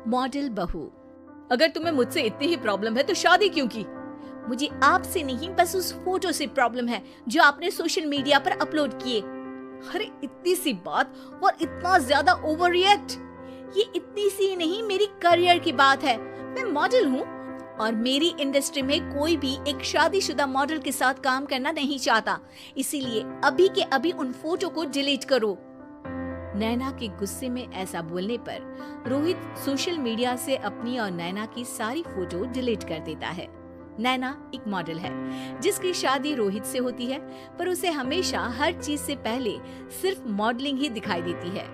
Model बहू। अगर तुम्हें मुझसे इतनी ही प्रॉब्लम है तो शादी क्यों की? मुझे आपसे नहीं, बस उस फोटो से प्रॉब्लम है जो आपने सोशल मीडिया पर अपलोड किए। अरे इतनी सी बात और इतना ज्यादा ओवर रिएक्ट। ये इतनी सी नहीं, मेरी करियर की बात है। मैं मॉडल हूँ और मेरी इंडस्ट्री में कोई भी एक शादीशुदा मॉडल के साथ काम करना नहीं चाहता। इसीलिए अभी के अभी उन फोटो को डिलीट करो। नैना के गुस्से में ऐसा बोलने पर रोहित सोशल मीडिया से अपनी और नैना की सारी फोटो डिलीट कर देता है। नैना एक मॉडल है जिसकी शादी रोहित से होती है, पर उसे हमेशा हर चीज से पहले सिर्फ मॉडलिंग ही दिखाई देती है।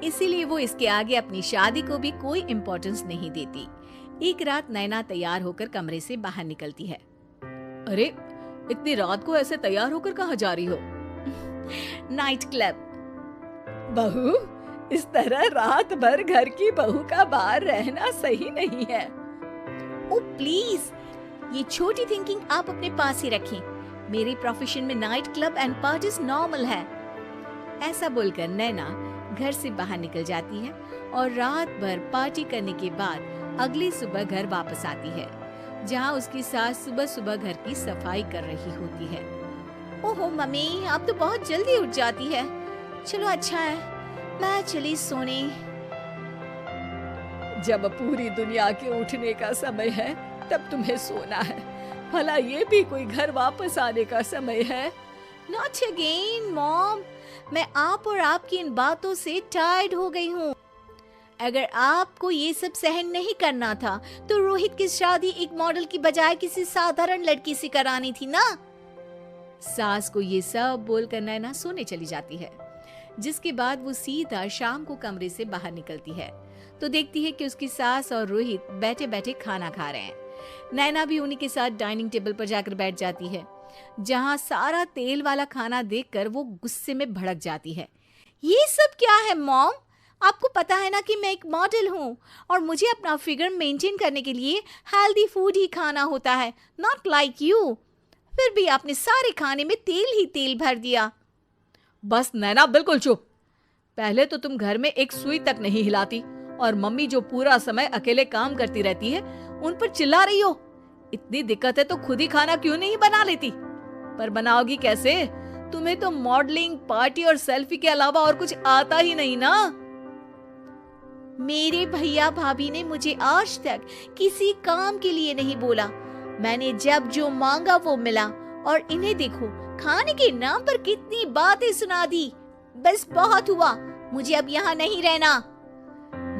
इसीलिए वो इसके आगे अपनी शादी को भी कोई इम्पोर्टेंस नहीं देती। एक रात नैना तैयार होकर कमरे से बाहर निकलती है। अरे इतनी रात को ऐसे तैयार होकर कहाँ जा रही हो? Night club. बहू, इस तरह रात भर घर की बहू का बाहर रहना सही नहीं है। ओ प्लीज, ये छोटी थिंकिंग आप अपने पास ही रखें। मेरे प्रोफेशन में night club and parties normal है। ऐसा बोलकर नैना घर से बाहर निकल जाती है और रात भर पार्टी करने के बाद अगली सुबह घर वापस आती है, जहां उसकी सास सुबह सुबह घर की सफाई कर रही होती है। ओहो मम्मी, आप तो बहुत जल्दी उठ जाती है। चलो अच्छा है, मैं चली सोने। जब पूरी दुनिया के उठने का समय है तब तुम्हें सोना है। भला ये भी कोई घर वापस आने का समय है? Not again, mom. मैं आप और आपकी इन बातों से टायर्ड हो गई हूँ। अगर आपको ये सब सहन नहीं करना था तो रोहित की शादी एक मॉडल की बजाय किसी साधारण लड़की से करानी थी ना। सास को ये सब बोलकर नैना सोने चली जाती है, जिसके बाद वो सीधा शाम को कमरे से बाहर निकलती है तो देखती है कि उसकी सास और रोहित बैठे बैठे खाना खा रहे हैं। नैना भी उन्हीं के साथ डाइनिंग टेबल पर जाकर बैठ जाती है, जहां सारा तेल वाला खाना देखकर वो गुस्से में भड़क जाती है। ये सब क्या है मॉम? आपको पता है ना कि मैं एक मॉडल हूँ और मुझे अपना फिगर मेंटेन करने के लिए हेल्दी फूड ही खाना होता है, नॉट लाइक यू। फिर भी आपने सारे खाने में तेल ही तेल भर दिया। बस नैना, बिल्कुल चुप। पहले तो तुम घर में एक सुई तक नहीं हिलाती और मम्मी जो पूरा समय अकेले काम करती रहती है उन पर चिल्ला रही हो। इतनी दिक्कत है तो खुद ही खाना क्यों नहीं बना लेती? पर बनाओगी कैसे? तुम्हें तो मॉडलिंग, पार्टी और सेल्फी के अलावा और कुछ आता ही नहीं ना। मेरे भैया भाभी ने मुझे आज तक किसी काम के लिए नहीं बोला। मैंने जब जो मांगा वो मिला और इन्हें देखो, खाने के नाम पर कितनी बातें सुना दी। बस बहुत हुआ, मुझे अब यहाँ नहीं रहना।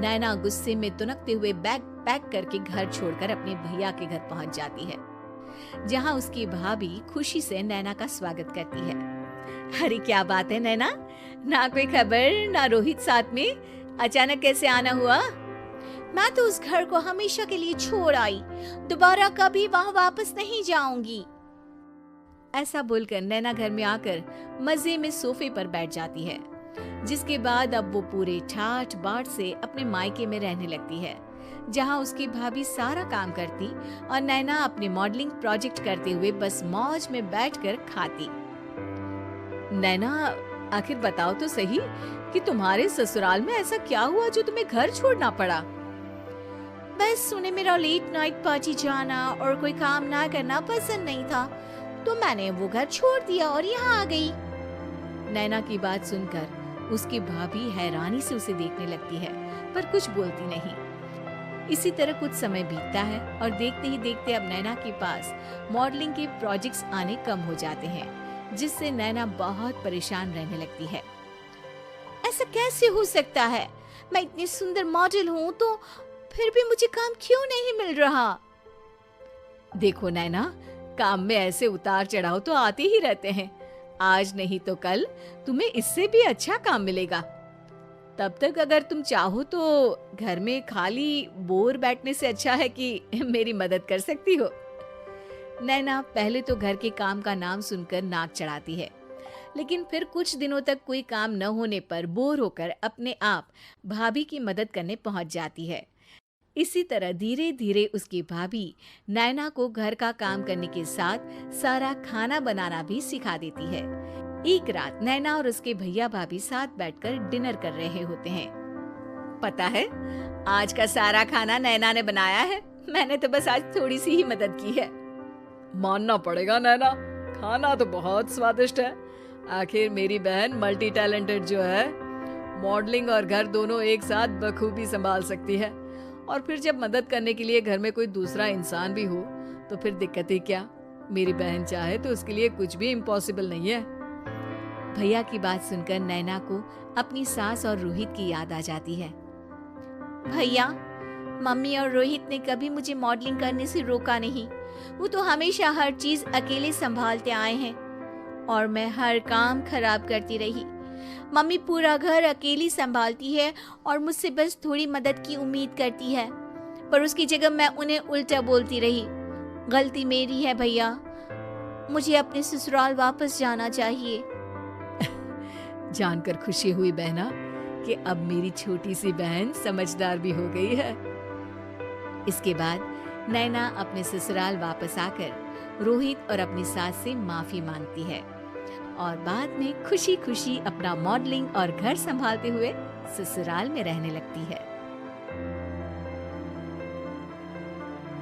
नैना गुस्से में तुनकते हुए बैग पैक करके घर छोड़कर अपने भैया के घर पहुंच जाती है, जहां उसकी भाभी खुशी से नैना का स्वागत करती है। अरे क्या बात है नैना, ना कोई खबर ना रोहित साथ में, अचानक कैसे आना हुआ? मैं तो उस घर को हमेशा के लिए छोड़ आई, दोबारा कभी वहां वापस नहीं जाऊंगी। ऐसा बोलकर नैना घर में आकर मजे में सोफे पर बैठ जाती है, जिसके बाद अब वो पूरे ठाठ बाट से अपने मायके में रहने लगती है, जहां उसकी भाभी सारा काम करती और नैना अपने मॉडलिंग प्रोजेक्ट करते हुए बस मौज में बैठकर खाती। नैना, आखिर बताओ तो सही कि तुम्हारे ससुराल में ऐसा क्या हुआ जो तुम्हें घर छोड़ना पड़ा? बस उन्हें मेरा लेट नाइट पार्टी जाना और कोई काम ना करना पसंद नहीं था, तो मैंने वो घर छोड़ दिया और यहाँ आ गई। नैना की बात सुनकर उसकी भाभी हैरानी से उसे देखने लगती है, पर कुछ बोलती नहीं। इसी तरह कुछ समय बीतता है और देखते ही देखते अब नैना के पास मॉडलिंग के प्रोजेक्ट्स आने कम हो जाते हैं, जिससे नैना बहुत परेशान रहने लगती है। ऐसा कैसे हो सकता है? मैं इतनी सुंदर मॉडल हूँ तो फिर भी मुझे काम क्यों नहीं मिल रहा? देखो नैना, काम में ऐसे उतार चढ़ाव तो आते ही रहते हैं। आज नहीं तो कल तुम्हें इससे भी अच्छा काम मिलेगा। तब तक अगर तुम चाहो तो घर में खाली बोर बैठने से अच्छा है कि मेरी मदद कर सकती हो। नैना पहले तो घर के काम का नाम सुनकर नाक चढ़ाती है, लेकिन फिर कुछ दिनों तक कोई काम न होने पर बोर होकर अपने आप भाभी की मदद करने पहुंच जाती है। इसी तरह धीरे धीरे उसकी भाभी नैना को घर का काम करने के साथ सारा खाना बनाना भी सिखा देती है। एक रात नैना और उसके भैया भाभी साथ बैठकर डिनर कर रहे होते हैं। पता है, आज का सारा खाना नैना ने बनाया है। मैंने तो बस आज थोड़ी सी ही मदद की है। मानना पड़ेगा नैना, खाना तो बहुत स्वादिष्ट है। आखिर मेरी बहन मल्टी टैलेंटेड जो है, मॉडलिंग और घर दोनों एक साथ बखूबी संभाल सकती है। और फिर जब मदद करने के लिए घर में कोई दूसरा इंसान भी हो तो फिर दिक्कत ही क्या। मेरी बहन चाहे तो उसके लिए कुछ भी इम्पॉसिबल नहीं है। भैया की बात सुनकर नैना को अपनी सास और रोहित की याद आ जाती है। भैया, मम्मी और रोहित ने कभी मुझे मॉडलिंग करने से रोका नहीं। वो तो हमेशा हर चीज अकेले संभालते आए हैं और मैं हर काम खराब करती रही। मम्मी पूरा घर अकेली संभालती है और मुझसे बस थोड़ी मदद की उम्मीद करती है, पर उसकी जगह मैं उन्हें उल्टा बोलती रही। गलती मेरी है भैया, मुझे अपने ससुराल वापस जाना चाहिए। जानकर खुशी हुई बहना कि अब मेरी छोटी सी बहन समझदार भी हो गई है। इसके बाद नैना अपने ससुराल वापस आकर रोहित और अपनी सास से माफी मांगती है और बाद में खुशी खुशी अपना मॉडलिंग और घर संभालते हुए ससुराल में रहने लगती है।